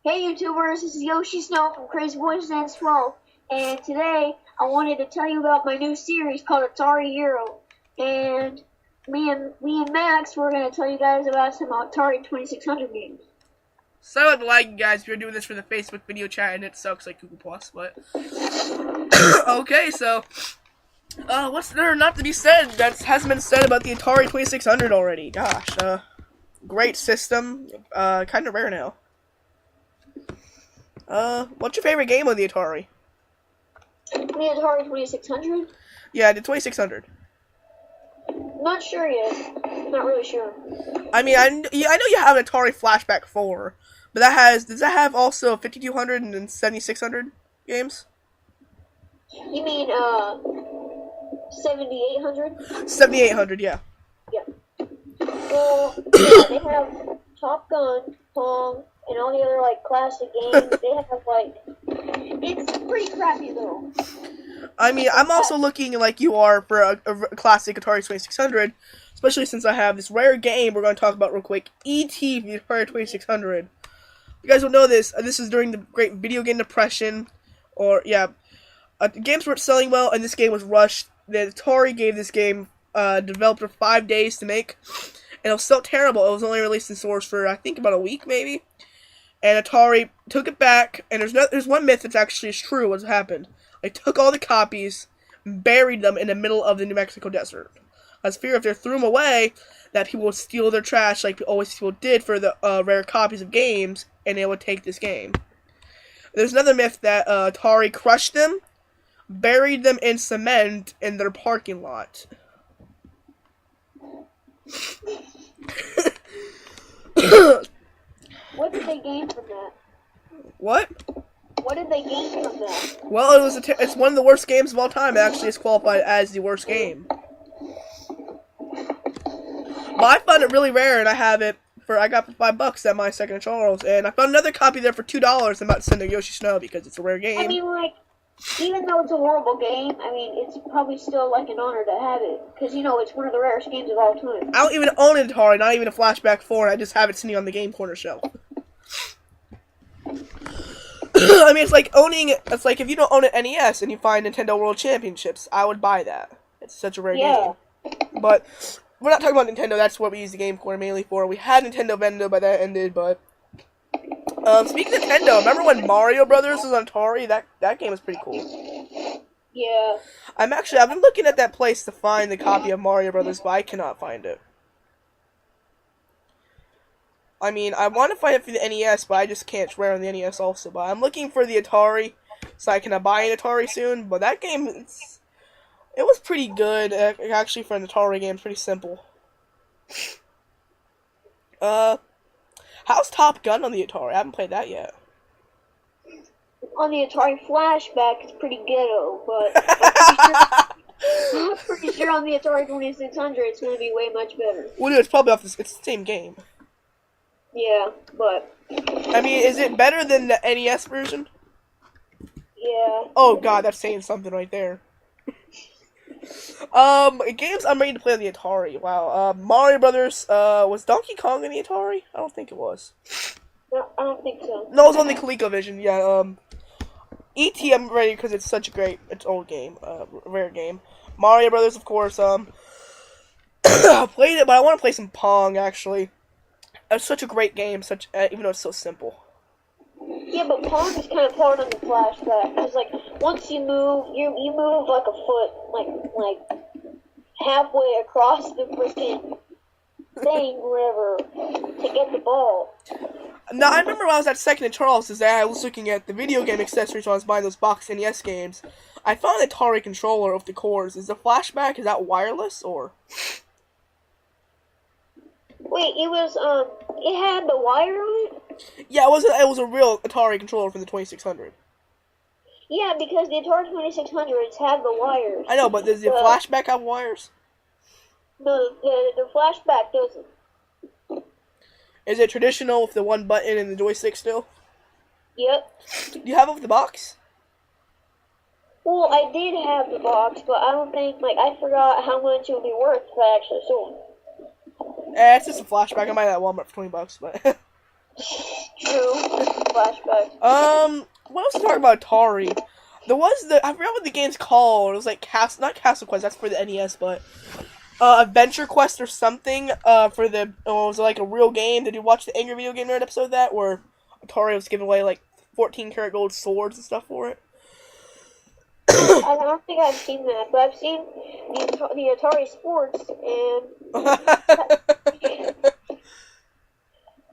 Hey YouTubers, this is Yoshi Snow from Crazy Boys Dance 12, and today I wanted to tell you about my new series called Atari Hero. And me and Max, we're going to tell you guys about some Atari 2600 games. Sorry about the lag, guys. We're doing this for the Facebook video chat, and it sucks like Google Plus. But okay, so what's there not to be said that hasn't been said about the Atari 2600 already? Gosh, great system. Kind of rare now. What's your favorite game on the Atari? The Atari 2600? Yeah, the 2600. Not sure yet. Not really sure. I mean, I know you have an Atari Flashback 4, but does that have also 5200 and 7600 games? You mean 7800? 7800, yeah. Yeah. Well, yeah, they have Top Gun, Pong, and all the other classic games. They have it's pretty crappy though. I mean, I'm also looking like you are for a classic Atari 2600, especially since I have this rare game we're going to talk about real quick, E.T. the Atari 2600. You guys will know this. This is during the Great Video Game Depression, games weren't selling well, and this game was rushed. The Atari gave this game developer 5 days to make, and it was so terrible. It was only released in stores for I think about a week, maybe. And Atari took it back, and there's one myth that actually is true. What's happened? They took all the copies, buried them in the middle of the New Mexico desert. As fear if they threw them away, that people would steal their trash like always people did for the rare copies of games, and they would take this game. There's another myth that Atari crushed them, buried them in cement in their parking lot. What did they gain from that? What? What did they gain from that? Well, it's one of the worst games of all time. It actually is qualified as the worst game. But I found it really rare, and I got it for $5 at my Second Charles, and I found another copy there for $2. I'm about to send to Yoshi Snow because it's a rare game. I mean, even though it's a horrible game, I mean, it's probably still an honor to have it, because it's one of the rarest games of all time. I don't even own an Atari, not even a Flashback 4, and I just have it sitting on the game corner shelf. I mean, it's like if you don't own an NES and you find Nintendo World Championships, I would buy that. It's such a rare game. But we're not talking about Nintendo. That's what we use the game corner mainly for. We had Nintendo Vendo, but that ended. But speaking of Nintendo, remember when Mario Brothers was on Atari? That game was pretty cool. Yeah. I've been looking at that place to find the copy of Mario Brothers, but I cannot find it. I mean, I want to find it for the NES, but I just can't swear on the NES also. But I'm looking for the Atari, so I can buy an Atari soon. But that game, it was pretty good. Actually, for an Atari game, it's pretty simple. How's Top Gun on the Atari? I haven't played that yet. On the Atari Flashback, it's pretty ghetto, but I'm pretty sure on the Atari 2600, it's going to be way much better. Well, dude, it's probably it's the same game. Yeah, but I mean, is it better than the NES version? Yeah. Oh god, that's saying something right there. Games I'm ready to play on the Atari. Wow. Mario Brothers. Was Donkey Kong on the Atari? I don't think it was. No, I don't think so. No, it was on the ColecoVision. Yeah. E.T. I'm ready because it's such a great, old game, rare game. Mario Brothers, of course. I played it, but I want to play some Pong actually. It's such a great game, even though it's so simple. Yeah, but Pong is kind of hard on the Flashback. Because, once you move, you move like a foot, like halfway across the freaking thing, whatever, to get the ball. Now, I remember when I was at Second and Charles, I was looking at the video game accessories when I was buying those box NES games. I found an Atari controller with the cores. Is the Flashback, is that wireless, or...? Wait, it had the wire on it? Yeah, it was a real Atari controller from the 2600. Yeah, because the Atari 2600s have the wires. I know, but does the Flashback have wires? No, the Flashback doesn't. Is it traditional with the one button and the joystick still? Yep. Do you have it with the box? Well, I did have the box, but I don't think, I forgot how much it would be worth if I actually sold it. It's just a Flashback. I might have that at Walmart for $20, but True. Flashback. What else to talk about Atari? There was I forgot what the game's called. It was like not Castle Quest. That's for the NES, but Adventure Quest or something. For the it was like a real game. Did you watch the Angry Video Game Nerd episode of that where Atari was giving away like 14 karat gold swords and stuff for it? I don't think I've seen that, but I've seen the Atari Sports and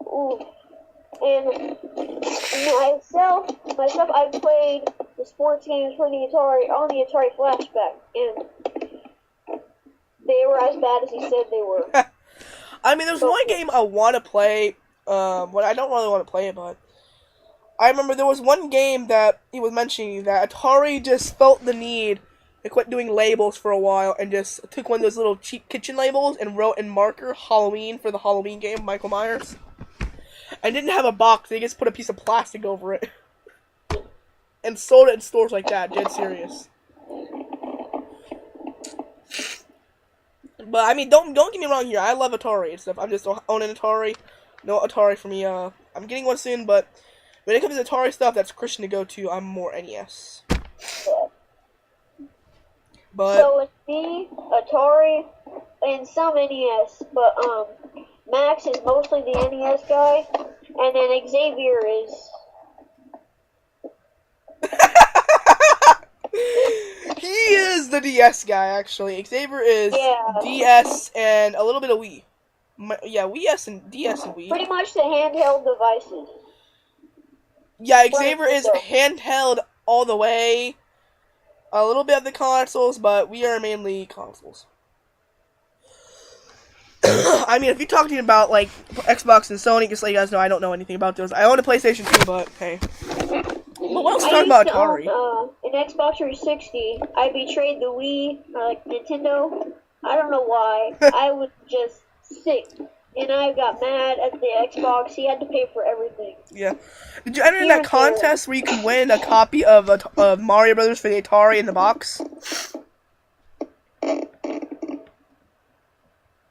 ooh, and myself, I played the sports games for the Atari on the Atari Flashback, and they were as bad as he said they were. I mean, there's one game I want to play. Well, I don't really want to play it, but I remember there was one game that he was mentioning that Atari just felt the need to quit doing labels for a while and just took one of those little cheap kitchen labels and wrote in marker Halloween for the Halloween game, Michael Myers. And didn't have a box, they just put a piece of plastic over it. And sold it in stores like that, dead serious. But I mean, don't get me wrong here, I love Atari and stuff. I'm just owning Atari. No Atari for me, I'm getting one soon, but when it comes to Atari stuff that's Christian to go to, I'm more NES. But so it's me, Atari, and some NES, but Max is mostly the NES guy, and then Xavier is he is the DS guy, actually. Xavier is DS and a little bit of Wii. Wii S and DS and Wii. Pretty much the handheld devices. Yeah, Xavier is handheld all the way. A little bit of the consoles, but we are mainly consoles. I mean, if you're talking about, like, Xbox and Sony, just let you guys know I don't know anything about those. I own a PlayStation 2, but, hey. Well, what else to talk about Atari? An Xbox 360, I betrayed the Wii, like, Nintendo. I don't know why. I was just sick. And I got mad at the Xbox. He had to pay for everything. Yeah. Did you enter in that contest where you can win a copy of Mario Brothers for the Atari in the box?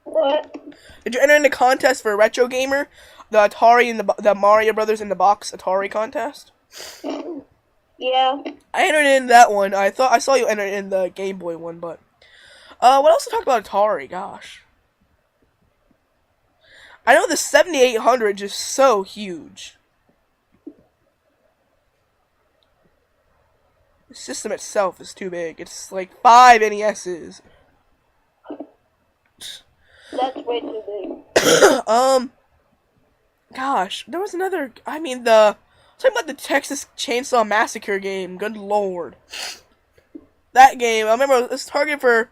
What? Did you enter in the contest for a retro gamer? The Atari and the Mario Brothers in the box Atari contest? Yeah. I entered in that one. I saw you enter in the Game Boy one, but what else to talk about Atari? Gosh. I know the 7800 is so huge. The system itself is too big. It's like 5 NESs. That's way too big. Gosh, there was another. I mean, talking about the Texas Chainsaw Massacre game. Good lord, that game. I remember it was targeted for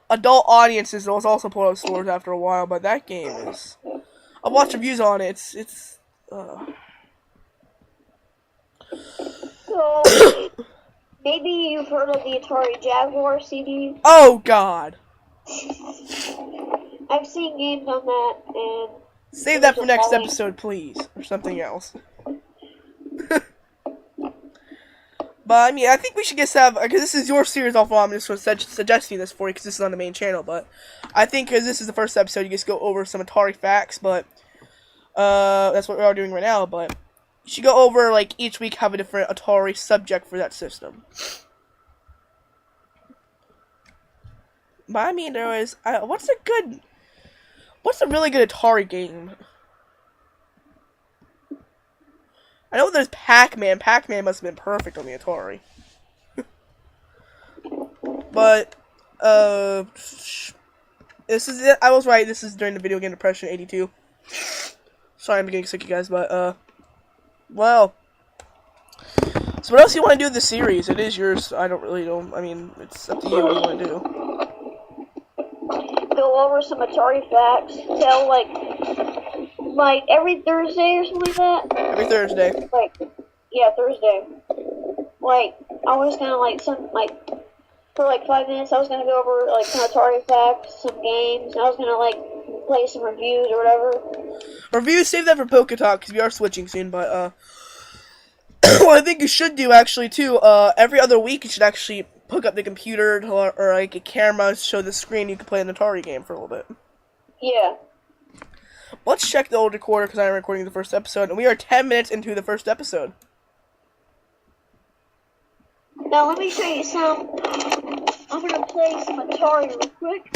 adult audiences. It was also pulled out of stores after a while, but that game is. I've watched reviews on it. So maybe you've heard of the Atari Jaguar CD. Oh God. I've seen games on that, and save that for next episode, please, or something else. But I mean, I think we should just have, because this is your series off. I'm just suggesting this for you because this is on the main channel. But I think because this is the first episode, you just go over some Atari facts. But that's what we are doing right now. But you should go over, like, each week have a different Atari subject for that system. But I mean, there was what's a really good Atari game? I know there's Pac-Man. Pac-Man must have been perfect on the Atari. But, this is it. I was right. This is during the Video Game Depression, 82. Sorry I'm getting sick, you guys, but, well. So what else do you want to do with the series? It is yours. I don't really know. I mean, it's up to you what you want to do. Go over some Atari facts. Tell, like every Thursday or something like that. Every Thursday. Thursday. Like, I was gonna, for 5 minutes, I was gonna go over, some Atari facts, some games, and I was gonna, play some reviews or whatever. Reviews, save that for Poke Talk, because we are switching soon, but, what I think you should do, actually, too, every other week, you should actually hook up the computer or a camera, show the screen, you can play an Atari game for a little bit. Yeah. Let's check the old recorder because I'm recording the first episode, and we are 10 minutes into the first episode. Now let me show you some. I'm gonna play some Atari real quick.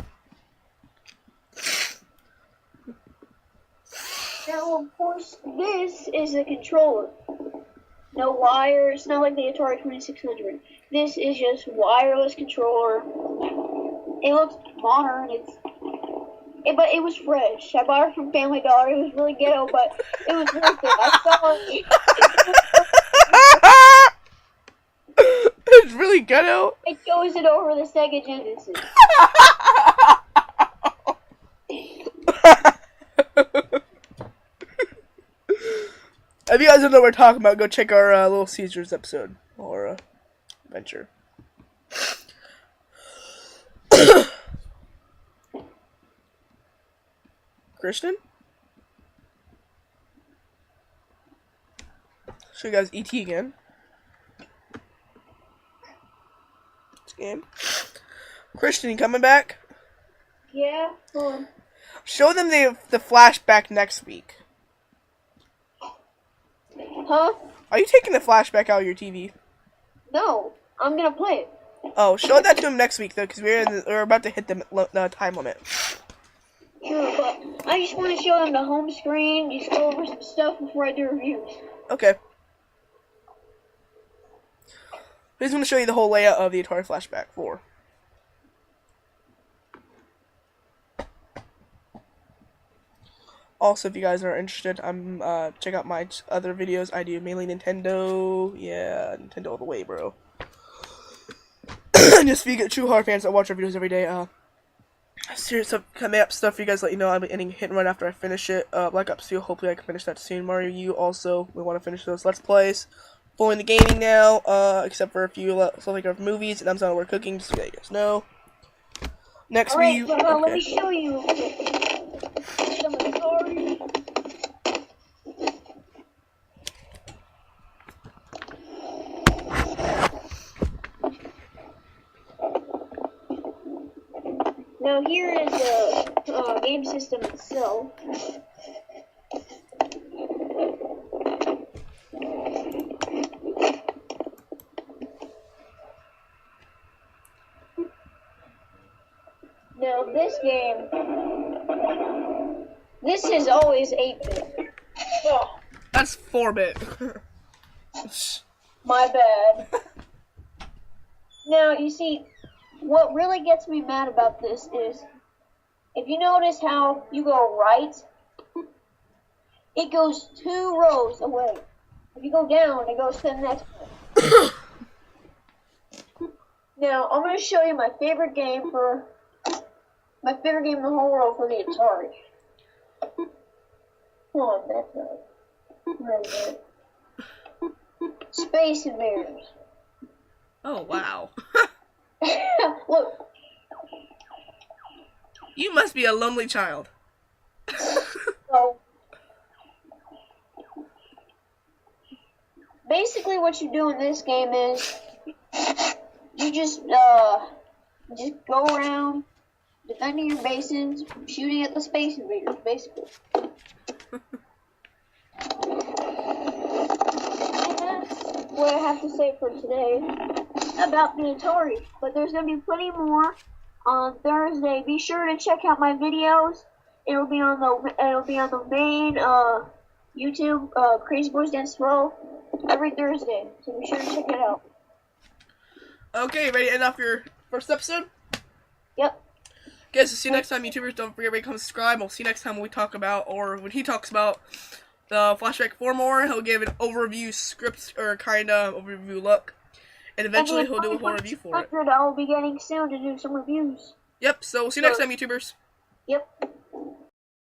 Now, of course, this is a controller. No wires, not like the Atari 2600. This is just wireless controller. It looks modern. But it was fresh. I bought it from Family Dollar. It was really ghetto, but it was worth it. I felt like It's really ghetto. it goes it over the Sega Genesis. If you guys don't know what we're talking about, go check our Little Caesars episode or adventure. Kristen? Show you guys ET again. This game. Christian, you coming back? Yeah, hold on. Show them the flashback next week. Huh? Are you taking the flashback out of your TV? No, I'm gonna play it. Oh, show that to him next week, though, because we're about to hit the time limit. Sure, but I just want to show them the home screen, just go over some stuff before I do reviews. Okay. He's going to show you the whole layout of the Atari Flashback 4. Also, if you guys are interested, check out my other videos. I do mainly Nintendo. Yeah, Nintendo all the way, bro. Just if you get true hard fans that watch our videos every day, serious stuff coming up stuff for you guys, let you know. I'll be ending hit and run after I finish it. Black Ops 2, hopefully I can finish that soon. Mario U also, we want to finish those Let's Plays. Fully in the gaming now, except for a few stuff like our movies, and I'm not we're cooking, just so you guys know. Next Alright, we okay. Let me show you some Atari. Now here is the game system itself. Now this game, this is always 8-bit. Oh, that's 4-bit. my bad. Now you see, what really gets me mad about this is, if you notice how you go right, it goes 2 rows away. If you go down, it goes to the next one. Now, I'm going to show you my favorite game in the whole world for the Atari. Hold on, that's not right there. Space Invaders. Oh, wow. Look. You must be a lonely child. So, basically what you do in this game is, you just go around defending your bases, shooting at the Space Invaders, basically. And that's what I have to say for today about the Atari. But there's going to be plenty more on Thursday. Be sure to check out my videos. It'll be on the main YouTube Crazy Boys Dance Pro every Thursday. So be sure to check it out. Okay, ready to end off your first episode? Yep. Guys, we'll see you next time, YouTubers. Don't forget to come subscribe. We'll see you next time when we talk about, or when he talks about, the Flashback 4 more. He'll give an overview script, or kind of overview look. And eventually he'll do a whole review for it. I will be getting soon to do some reviews. Yep, so we'll see you next time, YouTubers. Yep.